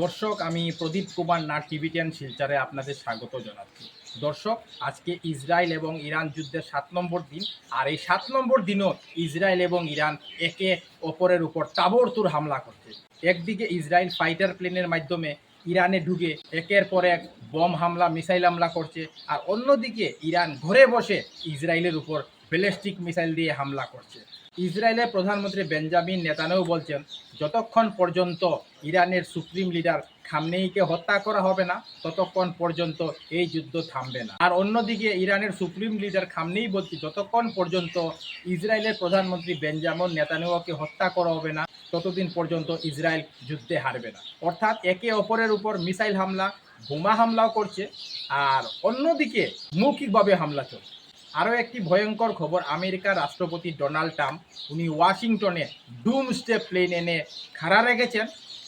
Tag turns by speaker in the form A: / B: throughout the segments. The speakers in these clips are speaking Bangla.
A: দর্শক, আমি প্রদীপ কুমার নাথ টিভিটিয়ান শিলচরে আপনাদের স্বাগত জানাচ্ছি। দর্শক, আজকে ইসরায়েল এবং ইরান যুদ্ধের 7 নম্বর দিন। আর এই 7 নম্বর দিনও ইসরায়েল এবং ইরান একে অপরের উপর তাবড়তোড় হামলা করছে। একদিকে ইসরায়েল ফাইটার প্লেনের মাধ্যমে ইরানে ঢুকে একের পর এক বম হামলা, মিসাইল হামলা করছে। আর অন্যদিকে ইরান ঘরে বসে ইসরায়েলের উপর ব্যালিস্টিক মিসাইল দিয়ে হামলা করছে। ইসরায়েলের প্রধানমন্ত্রী বেঞ্জামিন নেতানিয়াহু বলছেন, যতক্ষণ পর্যন্ত ইরানের সুপ্রিম লিডার খামনেইকে হত্যা করা হবে না, ততক্ষণ পর্যন্ত এই যুদ্ধ থামবে না। আর অন্যদিকে ইরানের সুপ্রিম লিডার খামনেই বলছে, যতক্ষণ পর্যন্ত ইসরায়েলের প্রধানমন্ত্রী বেঞ্জামিন নেতানিয়াহুকে হত্যা করা হবে না, ততদিন পর্যন্ত ইসরায়েল যুদ্ধে হারবে না। অর্থাৎ একে অপরের উপর মিসাইল হামলা, বোমা হামলাও করছে, আর অন্যদিকে মৌখিকভাবে হামলা চলছে। আরও একটি ভয়ঙ্কর খবর, আমেরিকার রাষ্ট্রপতি ডোনাল্ড ট্রাম্প উনি ওয়াশিংটনে ডুমসডে প্লেন এনে খাড়া রেখেছেন।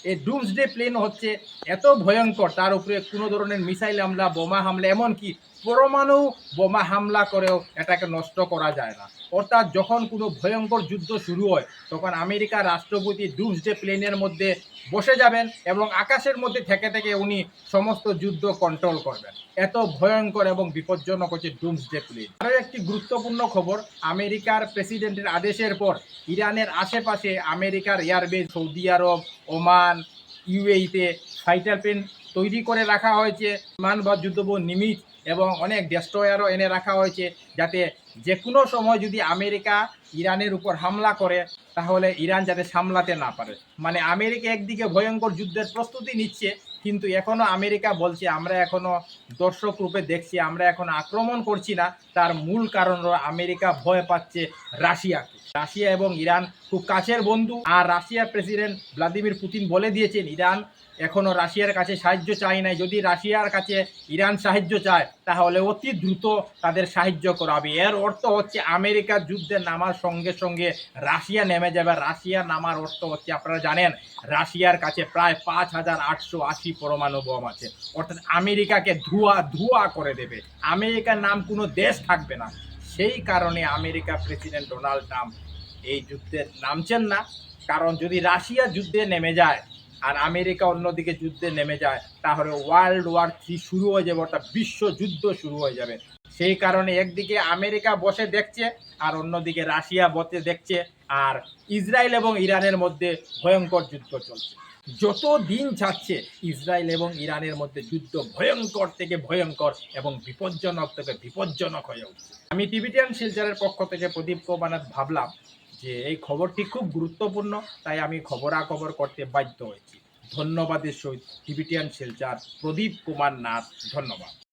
A: এই ডুমসডে প্লেন হচ্ছে এত ভয়ঙ্কর, তার উপরে কোনো ধরনের মিসাইল হামলা, বোমা হামলা, এমনকি পরমাণু বোমা হামলা করেও এটাকে নষ্ট করা যায় না। অর্থাৎ যখন কোনো ভয়ঙ্কর যুদ্ধ শুরু হয়, তখন আমেরিকার রাষ্ট্রপতি ডুমসডে প্লেনের মধ্যে বসে যাবেন এবং আকাশের মধ্যে থেকে থেকে উনি সমস্ত যুদ্ধ কন্ট্রোল করবেন। এত ভয়ঙ্কর এবং বিপজ্জনক হচ্ছে ডুমসডে প্লেন। আরও একটি গুরুত্বপূর্ণ খবর, আমেরিকার প্রেসিডেন্টের আদেশের পর ইরানের আশেপাশে আমেরিকার এয়ারবেস, সৌদি আরব, ওমান, ইউএইতে ফাইটার প্লেন তৈরি করে রাখা হয়েছে, বিমান বা যুদ্ধবোট নিমিত এবং অনেক ডেস্ট্রয়ারও এনে রাখা হয়েছে, যাতে যে কোনো সময় যদি আমেরিকা ইরানের উপর হামলা করে, তাহলে ইরান যাতে সামলাতে না পারে। মানে আমেরিকা একদিকে ভয়ঙ্কর যুদ্ধের প্রস্তুতি নিচ্ছে, কিন্তু এখনও আমেরিকা বলছে আমরা এখনও দর্শক রূপে দেখছি, আমরা এখন আক্রমণ করছি না। তার মূল কারণ হলো আমেরিকা ভয় পাচ্ছে রাশিয়াকে। রাশিয়া এবং ইরান খুব কাছের বন্ধু, আর রাশিয়ার প্রেসিডেন্ট ভ্লাদিমির পুতিন বলে দিয়েছেন ইরান এখনও রাশিয়ার কাছে সাহায্য চায় নাই। যদি রাশিয়ার কাছে ইরান সাহায্য চায়, তাহলে অতি দ্রুত তাদের সাহায্য করাবে। এর অর্থ হচ্ছে আমেরিকার যুদ্ধে নামার সঙ্গে সঙ্গে রাশিয়া নেমে যাবে। রাশিয়া নামার অর্থ হচ্ছে, আপনারা জানেন, রাশিয়ার কাছে প্রায় 5880 পরমাণু বোম আছে। অর্থাৎ আমেরিকাকে ধোঁয়া ধোঁয়া করে দেবে। আমেরিকার নাম কোনো দেশ থাকবে না। সেই কারণে আমেরিকা প্রেসিডেন্ট ডোনাল্ড ট্রাম্প এই যুদ্ধে নামছেন না। কারণ যদি রাশিয়া যুদ্ধে নেমে যায় আর আমেরিকা অন্যদিকে যুদ্ধে নেমে যায়, তাহলে ওয়ার্ল্ড ওয়ার 3 শুরু হয়ে যাবে, অর্থাৎ বিশ্বযুদ্ধ শুরু হয়ে যাবে। সেই কারণে একদিকে আমেরিকা বসে দেখছে আর অন্যদিকে রাশিয়া বসে দেখছে, আর ইসরায়েল এবং ইরানের মধ্যে ভয়ঙ্কর যুদ্ধ চলছে। যত দিন যাচ্ছে ইসরায়েল এবং ইরানের মধ্যে যুদ্ধ ভয়ঙ্কর থেকে ভয়ঙ্কর এবং বিপজ্জনক থেকে বিপজ্জনক হয়ে উঠছে। আমি টিভিটিয়ান শিলচরের পক্ষ থেকে প্রদীপ কুমার নাথ ভাবলাম যে এই খবরটি খুব গুরুত্বপূর্ণ, তাই আমি খবরাখবর করতে বাধ্য হয়েছি। ধন্যবাদের সহিত টিভিটিয়ান শিলচর, প্রদীপ কুমার নাথ। ধন্যবাদ।